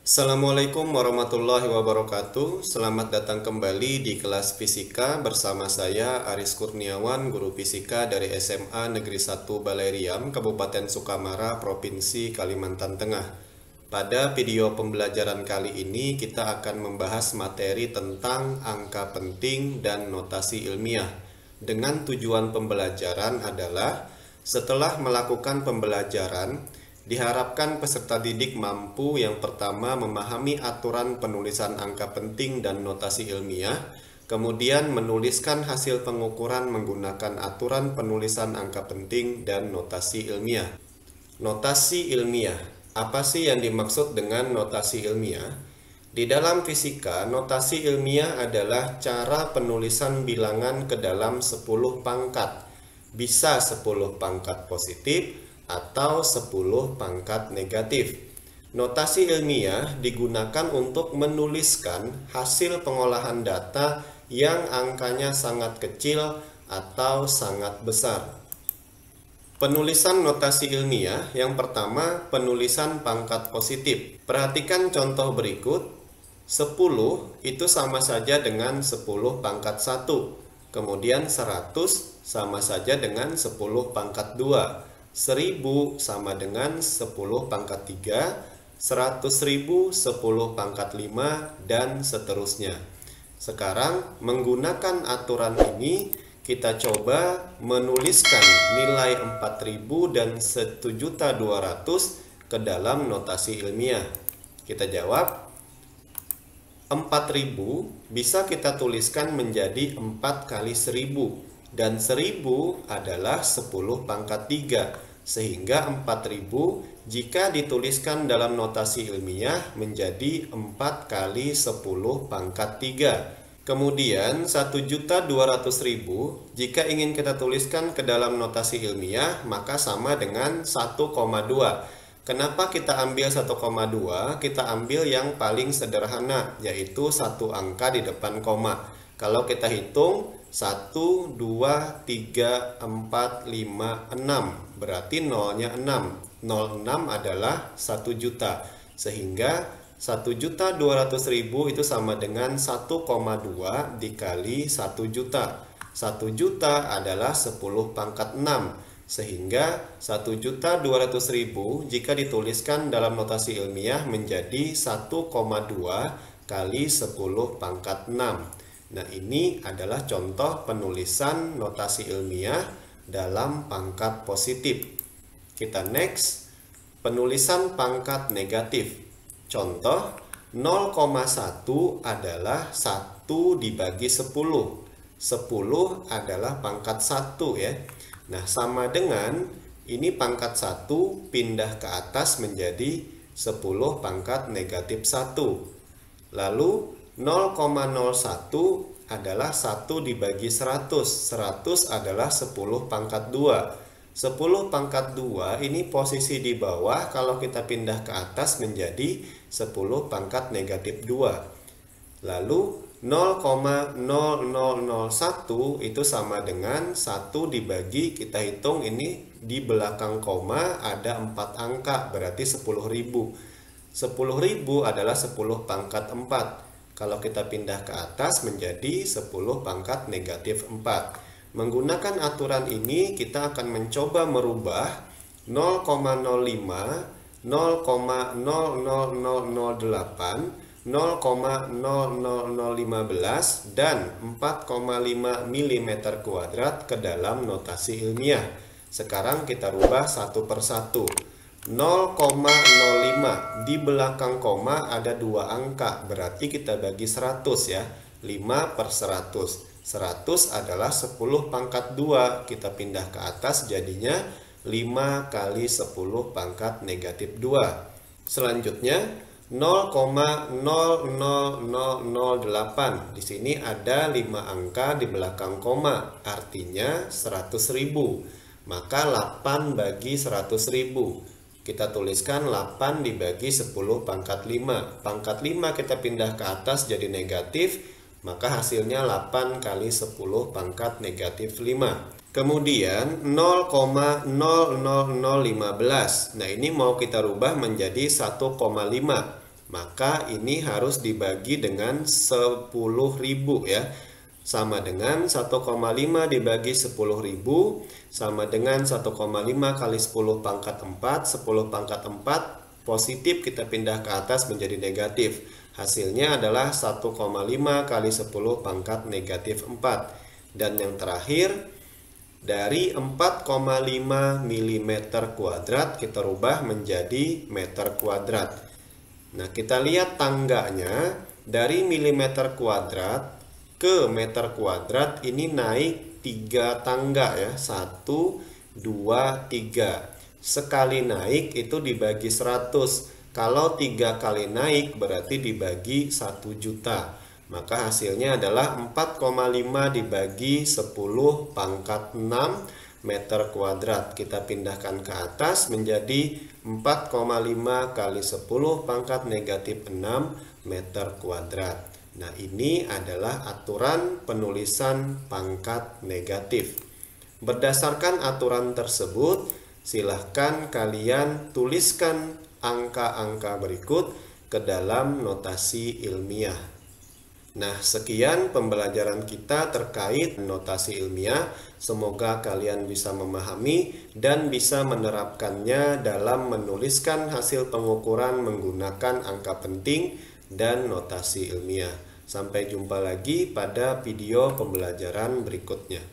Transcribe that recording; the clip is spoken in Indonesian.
Assalamualaikum warahmatullahi wabarakatuh. Selamat datang kembali di kelas fisika bersama saya Aris Kurniawan, guru fisika dari SMA Negeri 1 Baleriam, Kabupaten Sukamara, Provinsi Kalimantan Tengah. Pada video pembelajaran kali ini kita akan membahas materi tentang angka penting dan notasi ilmiah. Dengan tujuan pembelajaran adalah setelah melakukan pembelajaran, diharapkan peserta didik mampu yang pertama memahami aturan penulisan angka penting dan notasi ilmiah, kemudian menuliskan hasil pengukuran menggunakan aturan penulisan angka penting dan notasi ilmiah. Notasi ilmiah, apa sih yang dimaksud dengan notasi ilmiah? Di dalam fisika, notasi ilmiah adalah cara penulisan bilangan ke dalam 10 pangkat. Bisa 10 pangkat positif atau 10 pangkat negatif. Notasi ilmiah digunakan untuk menuliskan hasil pengolahan data yang angkanya sangat kecil atau sangat besar. Penulisan notasi ilmiah yang pertama, penulisan pangkat positif. Perhatikan contoh berikut. 10 itu sama saja dengan 10 pangkat 1. Kemudian 100 sama saja dengan 10 pangkat 2. 1000 sama dengan 10 pangkat 3, 100.000 10 pangkat 5, dan seterusnya. Sekarang menggunakan aturan ini kita coba menuliskan nilai 4000 dan 1.200.000 ke dalam notasi ilmiah. Kita jawab, 4000 bisa kita tuliskan menjadi 4 kali 1000, dan 1000 adalah 10 pangkat 3. Sehingga 4000 jika dituliskan dalam notasi ilmiah menjadi 4 kali 10 pangkat 3. Kemudian 1.200.000 jika ingin kita tuliskan ke dalam notasi ilmiah maka sama dengan 1,2. Kenapa kita ambil 1,2? Kita ambil yang paling sederhana, yaitu satu angka di depan koma. Kalau kita hitung 1, 2, 3, 4, 5, 6. Berarti nolnya 6. 06 adalah 1 juta. Sehingga 1.200.000 itu sama dengan 1,2 dikali 1 juta. 1 juta adalah 10 pangkat 6. Sehingga 1.200.000 jika dituliskan dalam notasi ilmiah menjadi 1,2 kali 10 pangkat 6. Nah, ini adalah contoh penulisan notasi ilmiah dalam pangkat positif. Kita next, penulisan pangkat negatif. Contoh, 0,1 adalah 1 dibagi 10. 10 adalah pangkat 1 ya. Nah, sama dengan ini pangkat 1 pindah ke atas menjadi 10 pangkat negatif 1. Lalu 0,01 adalah 1 dibagi 100. 100 adalah 10 pangkat 2. 10 pangkat 2 ini posisi di bawah, kalau kita pindah ke atas menjadi 10 pangkat negatif 2. Lalu 0,0001 itu sama dengan 1 dibagi, kita hitung ini di belakang koma ada 4 angka, berarti 10.000. 10.000 adalah 10 pangkat 4. Kalau kita pindah ke atas menjadi 10 pangkat negatif 4. Menggunakan aturan ini kita akan mencoba merubah 0,05, 0,00008, 0,00015, dan 4,5 mm kuadrat ke dalam notasi ilmiah. Sekarang kita rubah satu persatu. 0,05 di belakang koma ada 2 angka, berarti kita bagi 100 ya, 5 per 100. 100 adalah 10 pangkat 2, kita pindah ke atas jadinya 5 kali 10 pangkat negatif 2. Selanjutnya 0,00008, di sini ada 5 angka di belakang koma, artinya 100.000. Maka 8 bagi 100.000. Kita tuliskan 8 dibagi 10 pangkat 5. Pangkat 5 kita pindah ke atas jadi negatif, maka hasilnya 8 kali 10 pangkat negatif 5. Kemudian 0,00015. Nah, ini mau kita rubah menjadi 1,5. maka ini harus dibagi dengan 10.000 ya. Sama dengan 1,5 dibagi 10.000 sama dengan 1,5 kali 10 pangkat 4. 10 pangkat 4 positif kita pindah ke atas menjadi negatif. Hasilnya adalah 1,5 kali 10 pangkat negatif 4. Dan yang terakhir, dari 4,5 mm kuadrat kita rubah menjadi meter kuadrat. Nah, kita lihat tangganya dari milimeter kuadrat ke meter kuadrat ini naik 3 tangga ya. 1, 2, 3. Sekali naik itu dibagi 100. Kalau 3 kali naik berarti dibagi 1 juta. Maka hasilnya adalah 4,5 dibagi 10 pangkat 6 meter kuadrat. Kita pindahkan ke atas menjadi 4,5 kali 10 pangkat negatif 6 meter kuadrat. Nah, ini adalah aturan penulisan pangkat negatif. Berdasarkan aturan tersebut, silahkan kalian tuliskan angka-angka berikut ke dalam notasi ilmiah. Nah, sekian pembelajaran kita terkait notasi ilmiah. Semoga kalian bisa memahami dan bisa menerapkannya dalam menuliskan hasil pengukuran menggunakan angka penting dan notasi ilmiah. Sampai jumpa lagi pada video pembelajaran berikutnya.